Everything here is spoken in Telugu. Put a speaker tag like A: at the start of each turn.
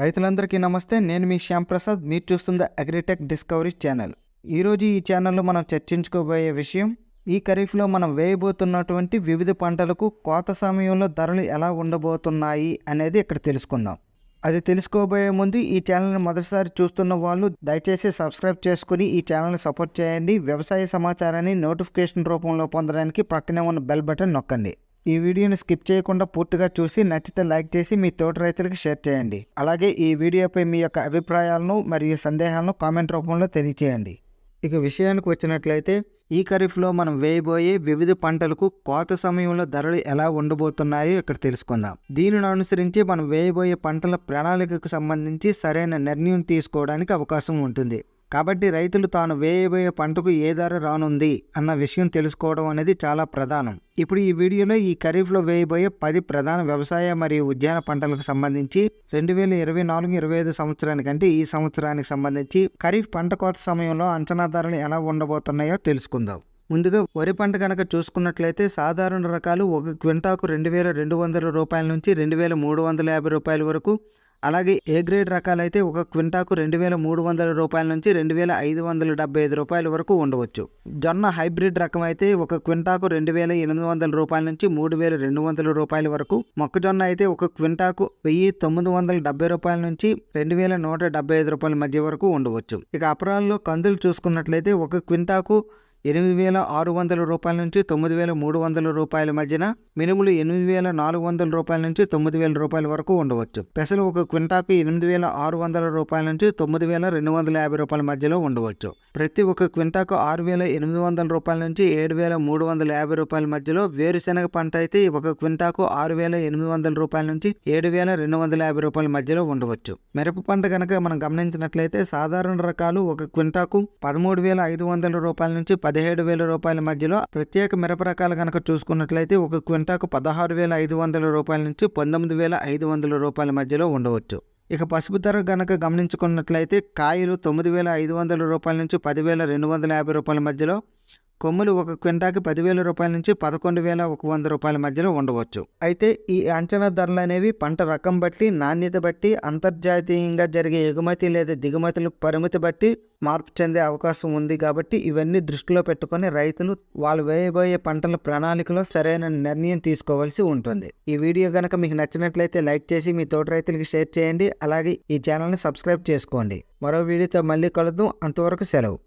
A: రైతులందరికీ నమస్తే. నేను మీ శ్యామ్ ప్రసాద్. మీరు చూస్తున్న అగ్రిటెక్ డిస్కవరీ ఛానల్. ఈరోజు ఈ ఛానల్లో మనం చర్చించుకోబోయే విషయం, ఈ ఖరీఫ్లో మనం వేయబోతున్నటువంటి వివిధ పంటలకు కోత సమయంలో ధరలు ఎలా ఉండబోతున్నాయి అనేది ఇక్కడ తెలుసుకుందాం. అది తెలుసుకోబోయే ముందు ఈ ఛానల్ని మొదటిసారి చూస్తున్న వాళ్ళు దయచేసి సబ్స్క్రైబ్ చేసుకుని ఈ ఛానల్ని సపోర్ట్ చేయండి. వ్యవసాయ సమాచారాన్ని నోటిఫికేషన్ రూపంలో పొందడానికి పక్కనే ఉన్న బెల్ బటన్ నొక్కండి. ఈ వీడియోని స్కిప్ చేయకుండా పూర్తిగా చూసి నచ్చితే లైక్ చేసి మీ తోటి రైతులకు షేర్ చేయండి. అలాగే ఈ వీడియోపై మీ యొక్క అభిప్రాయాలను మరియు సందేహాలను కామెంట్ రూపంలో తెలియచేయండి. ఇక విషయానికి వచ్చినట్లయితే, ఈ ఖరీఫ్లో మనం వేయబోయే వివిధ పంటలకు కోత సమయంలో ధరలు ఎలా ఉండబోతున్నాయో ఇక్కడ తెలుసుకుందాం. దీనిని అనుసరించి మనం వేయబోయే పంటల ప్రణాళికకు సంబంధించి సరైన నిర్ణయం తీసుకోవడానికి అవకాశం ఉంటుంది. కాబట్టి రైతులు తాను వేయబోయే పంటకు ఏ ధర రానుంది అన్న విషయం తెలుసుకోవడం అనేది చాలా ప్రధానం. ఇప్పుడు ఈ వీడియోలో ఈ ఖరీఫ్లో వేయబోయే 10 ప్రధాన వ్యవసాయ మరియు ఉద్యాన పంటలకు సంబంధించి 2024-25 సంవత్సరానికి, అంటే ఈ సంవత్సరానికి సంబంధించి ఖరీఫ్ పంట కోత సమయంలో అంచనా ధరలు ఎలా ఉండబోతున్నాయో తెలుసుకుందాం. ముందుగా వరి పంట కనుక చూసుకున్నట్లయితే, సాధారణ రకాలు ఒక క్వింటాకు 2200 రూపాయల నుంచి 2350 రూపాయల వరకు, అలాగే ఏ గ్రేడ్ రకాలైతే ఒక క్వింటాకు 2300 రూపాయల నుంచి 2575 రూపాయల వరకు ఉండవచ్చు. జొన్న హైబ్రిడ్ రకం అయితే ఒక క్వింటాకు 2800 రూపాయల నుంచి 3200 రూపాయల వరకు, మొక్కజొన్న అయితే ఒక క్వింటాకు 1970 రూపాయల నుంచి 2175 రూపాయల మధ్య వరకు ఉండవచ్చు. ఇక అపరాల్లో కందులు చూసుకున్నట్లయితే ఒక క్వింటాకు 8600 రూపాయల నుంచి 9300 రూపాయల మధ్యన, మినుములు 8400 రూపాయల నుంచి 9000 రూపాయల వరకు ఉండవచ్చు. పెసలు ఒక క్వింటాకు 8600 రూపాయల నుంచి 9250 రూపాయల మధ్యలో ఉండవచ్చు. ప్రతి ఒక్క క్వింటాకు 6800 రూపాయల నుంచి 7350 రూపాయల మధ్యలో. వేరుశెనగ పంట అయితే ఒక క్వింటాకు 6800 రూపాయల నుంచి 7250 రూపాయల మధ్యలో ఉండవచ్చు. మిరప పంట కనుక మనం గమనించినట్లయితే, సాధారణ రకాలు ఒక క్వింటాకు 13500 రూపాయల నుంచి 17000 రూపాయల మధ్యలో, ప్రత్యేక మిరప రకాలు కనుక చూసుకున్నట్లయితే ఒక క్వింటాకు 16500 రూపాయల నుంచి 19500 రూపాయల మధ్యలో ఉండవచ్చు. ఇక పసుపు ధర కనుక గమనించుకున్నట్లయితే, కాయలు 9500 రూపాయల నుంచి 10250 రూపాయల మధ్యలో, కొమ్ములు ఒక క్వింటాకి 10,000 రూపాయల నుంచి 11,100 రూపాయల మధ్యలో ఉండవచ్చు. అయితే ఈ అంచనా ధరలు అనేవి పంట రకం బట్టి, నాణ్యత బట్టి, అంతర్జాతీయంగా జరిగే ఎగుమతి లేదా దిగుమతుల పరిమితి బట్టి మార్పు చెందే అవకాశం ఉంది. కాబట్టి ఇవన్నీ దృష్టిలో పెట్టుకొని రైతులు వాళ్ళు వేయబోయే పంటల ప్రణాళికలో సరైన నిర్ణయం తీసుకోవాల్సి ఉంటుంది. ఈ వీడియో కనుక మీకు నచ్చినట్లయితే లైక్ చేసి మీ తోటి రైతులకి షేర్ చేయండి. అలాగే ఈ ఛానల్ని సబ్స్క్రైబ్ చేసుకోండి. మరో వీడియోతో మళ్ళీ కలుద్దాం. అంతవరకు సెలవు.